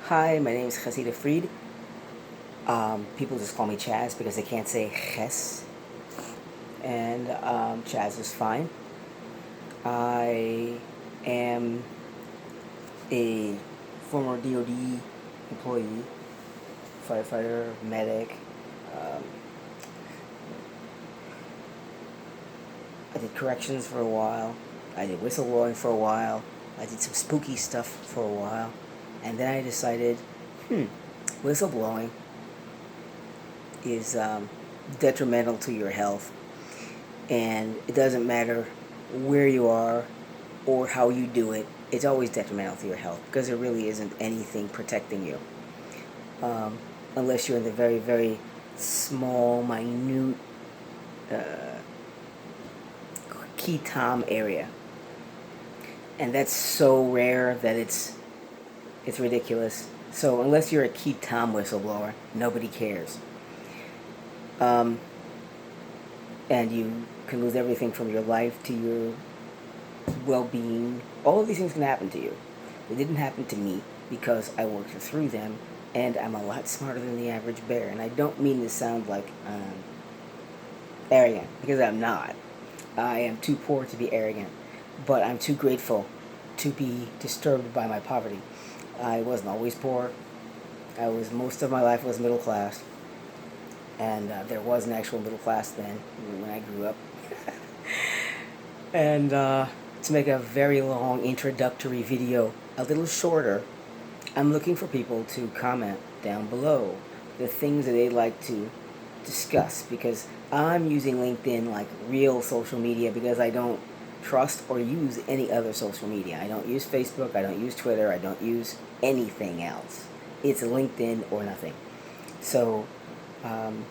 Hi, my name is Chasida Fried. People just call me Chaz because they can't say Ches, and Chaz is fine. I am a former DoD employee, firefighter, medic. Um, I did corrections for a while. I did whistleblowing for a while. I did some spooky stuff for a while. And then I decided, hmm, whistleblowing is detrimental to your health. And it doesn't matter where you are or how you do it, it's always detrimental to your health because there really isn't anything protecting you. Um, Unless you're in the very, very small, minute key tom area. And that's so rare that it's ridiculous. So unless you're a key tom whistleblower, nobody cares. Um, and you can lose everything from your life to your well-being. All of these things can happen to you. It didn't happen to me because I worked through them, and I'm a lot smarter than the average bear. And I don't mean to sound like arrogant, because I'm not. I am too poor to be arrogant, but I'm too grateful to be disturbed by my poverty. I wasn't always poor. I was most of my life was middle class, and there was an actual middle class then when I grew up. And to make a very long introductory video a little shorter, I'm looking for people to comment down below the things that they'd like to discuss, because I'm using LinkedIn like real social media because I don't trust or use any other social media. I don't use Facebook, I don't use Twitter, I don't use anything else. It's LinkedIn or nothing. So um,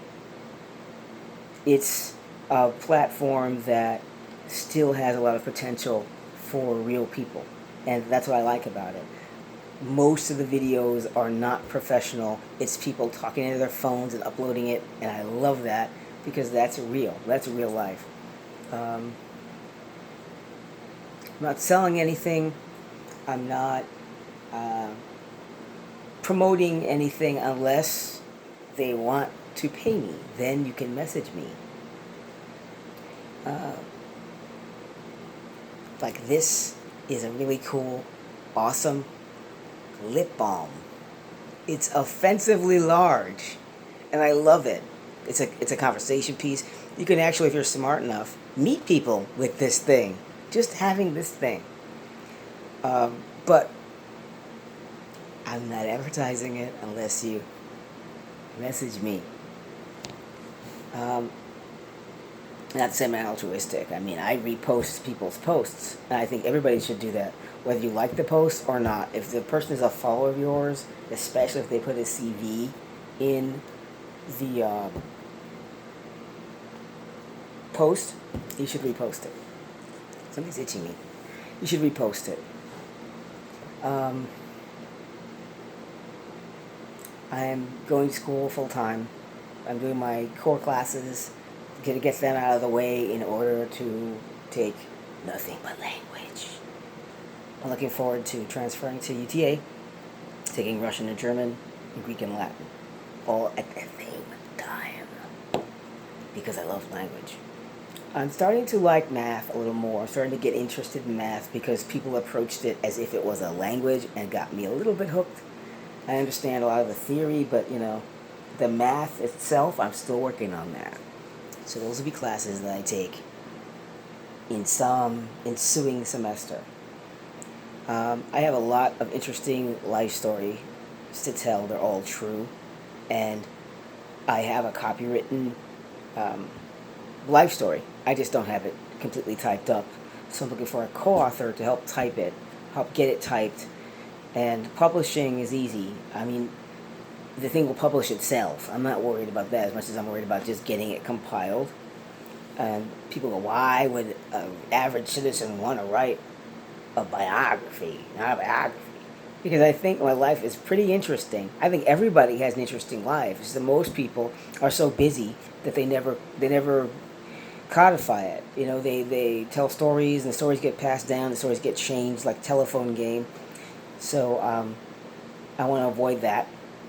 it's a platform that still has a lot of potential for real people, and that's what I like about it. Most of the videos are not professional. It's people talking into their phones and uploading it, and I love that because that's real. That's real life. Um, I'm not selling anything. I'm not uh, promoting anything unless they want to pay me. Then you can message me. Uh, like this is a really cool, awesome lip balm. It's offensively large, and I love it. It's a conversation piece. You can actually, if you're smart enough, meet people with this thing. Just having this thing. But I'm not advertising it unless you message me. Um, Not to say I'm altruistic. I mean, I repost people's posts, and I think everybody should do that, whether you like the post or not. If the person is a follower of yours, especially if they put a CV in the post, you should repost it. Somebody's itching me. You should repost it. Um, I'm going to school full time. I'm doing my core classes to get them out of the way in order to take nothing but language. I'm looking forward to transferring to UTA, taking Russian and German, and Greek and Latin, all at the same time, because I love language. I'm starting to like math a little more. I'm starting to get interested in math because people approached it as if it was a language and got me a little bit hooked. I understand a lot of the theory, but the math itself, I'm still working on that. So those will be classes that I take in some ensuing semester. I have a lot of interesting life stories to tell. They're all true. And I have a copywritten um, life story. I just don't have it completely typed up. So I'm looking for a co-author to help type it, help get it typed. And publishing is easy. I mean, the thing will publish itself. I'm not worried about that as much as I'm worried about just getting it compiled. And people go, why would an average citizen want to write a biography, not a biography? Because I think my life is pretty interesting. I think everybody has an interesting life. It's just that most people are so busy that they never codify it. They tell stories, and the stories get passed down, the stories get changed like telephone game. So I want to avoid that.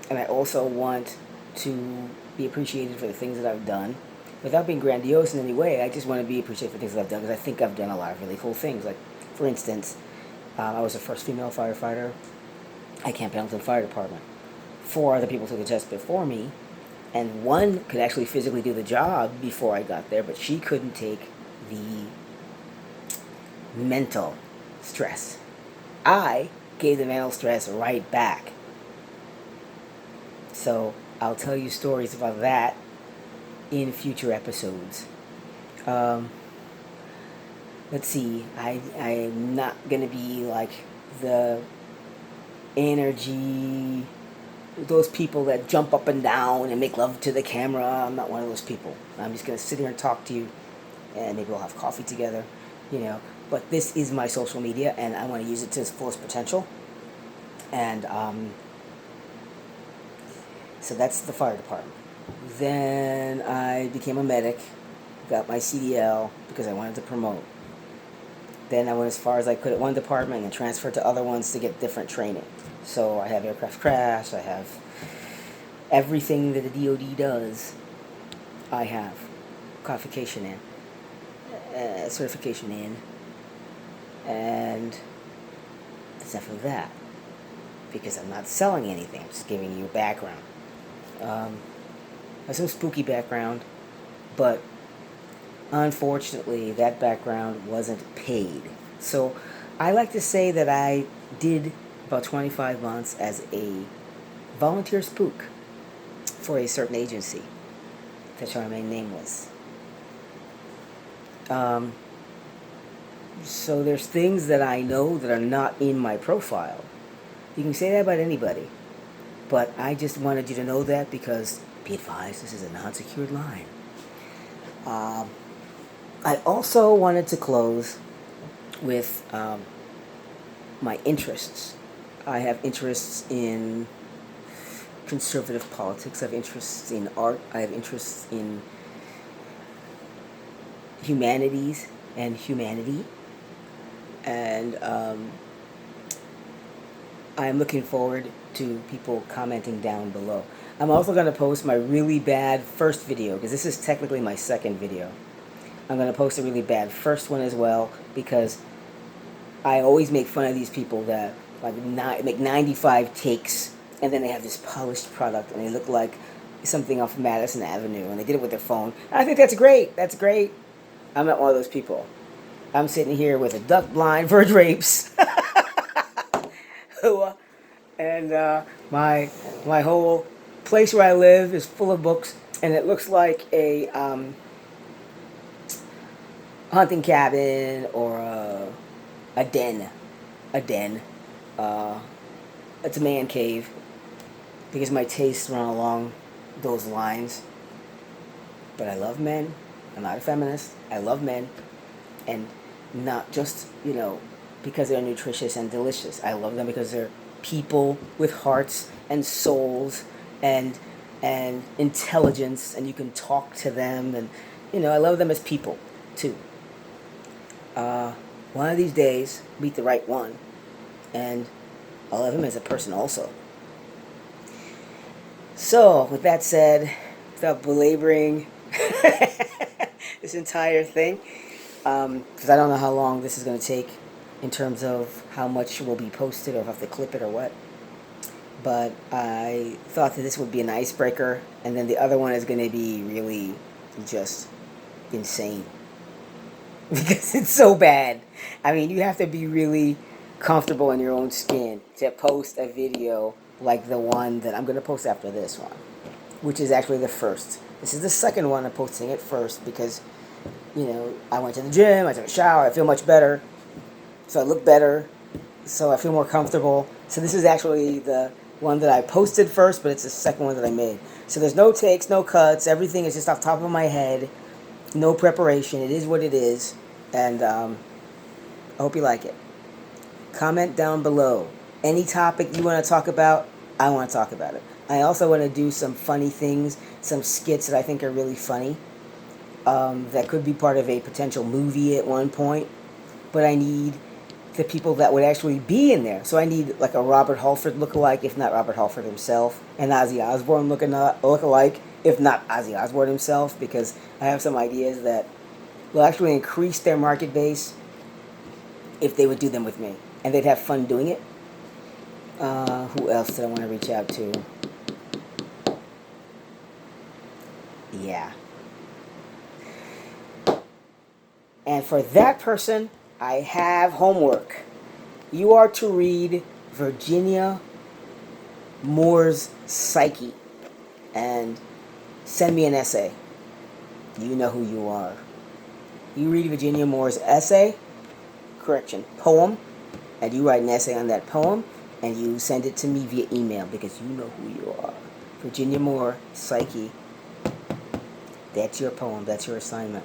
And I also want to be appreciated for the things that I've done. Without being grandiose in any way, I just want to be appreciated for things that I've done because I think I've done a lot of really cool things. Like, for instance, I was the first female firefighter at Camp Pendleton Fire Department. 4 other people took the test before me, and one could actually physically do the job before I got there, but she couldn't take the mental stress. I gave the mental stress right back. So I'll tell you stories about that in future episodes. Let's see. I'm not gonna be like the energy, those people that jump up and down and make love to the camera. I'm not one of those people. I'm just gonna sit here and talk to you, and maybe we'll have coffee together, you know. But this is my social media, and I want to use it to its fullest potential. And so that's the fire department. Then I became a medic, got my CDL because I wanted to promote. Then I went as far as I could at one department and transferred to other ones to get different training. So I have aircraft crash, I have everything that the DoD does. I have qualification in, certification in, and it's enough of that because I'm not selling anything. I'm just giving you a background. I have some spooky background, but unfortunately, that background wasn't paid. So I like to say that I did about 25 months as a volunteer spook for a certain agency that shall remain nameless. So there's things that I know that are not in my profile. You can say that about anybody, but I just wanted you to know that because, be advised, this is a non-secured line. I also wanted to close with my interests. I have interests in conservative politics. I have interests in art. I have interests in humanities and humanity. And I'm looking forward to people commenting down below. I'm also going to post my really bad first video, because this is technically my second video. I'm going to post a really bad first one as well, because I always make fun of these people that make 95 takes, and then they have this polished product, and they look like something off Madison Avenue, and they did it with their phone. I think that's great. That's great. I'm not one of those people. I'm sitting here with a duck blind for drapes. And my whole place where I live is full of books, and it looks like a hunting cabin or a den. It's a man cave because my tastes run along those lines. But I love men. I'm not a feminist. I love men, and not just because they're nutritious and delicious. I love them because they're people with hearts and souls and intelligence, and you can talk to them, and I love them as people too. One of these days, meet the right one, and I'll love him as a person also. So, with that said, without belaboring this entire thing, because I don't know how long this is going to take in terms of how much will be posted, or if I have to clip it or what. But I thought that this would be an icebreaker, and then the other one is going to be really just insane. Because it's so bad. I mean, you have to be really comfortable in your own skin to post a video like the one that I'm going to post after this one, which is actually the first. This is the second one. I'm posting it first because, I went to the gym, I took a shower, I feel much better, so I look better, so I feel more comfortable. So this is actually the one that I posted first, but it's the second one that I made. So there's no takes, no cuts, everything is just off the top of my head, no preparation, it is what it is, and I hope you like it. Comment down below. Any topic you want to talk about, I want to talk about it. I also want to do some funny things, some skits that I think are really funny, that could be part of a potential movie at one point, but I need the people that would actually be in there. So I need like a Robert Halford lookalike, if not Robert Halford himself, and Ozzy Osbourne lookalike, if not Ozzy Osbourne himself, because I have some ideas that will actually increase their market base if they would do them with me, and they'd have fun doing it. Who else did I want to reach out to? Yeah. And for that person, I have homework. You are to read Virginia Moore's Psyche and send me an essay. You know who you are. You read Virginia Moore's poem, and you write an essay on that poem, and you send it to me via email because you know who you are. Virginia Moore Psyche. That's your poem. That's your assignment.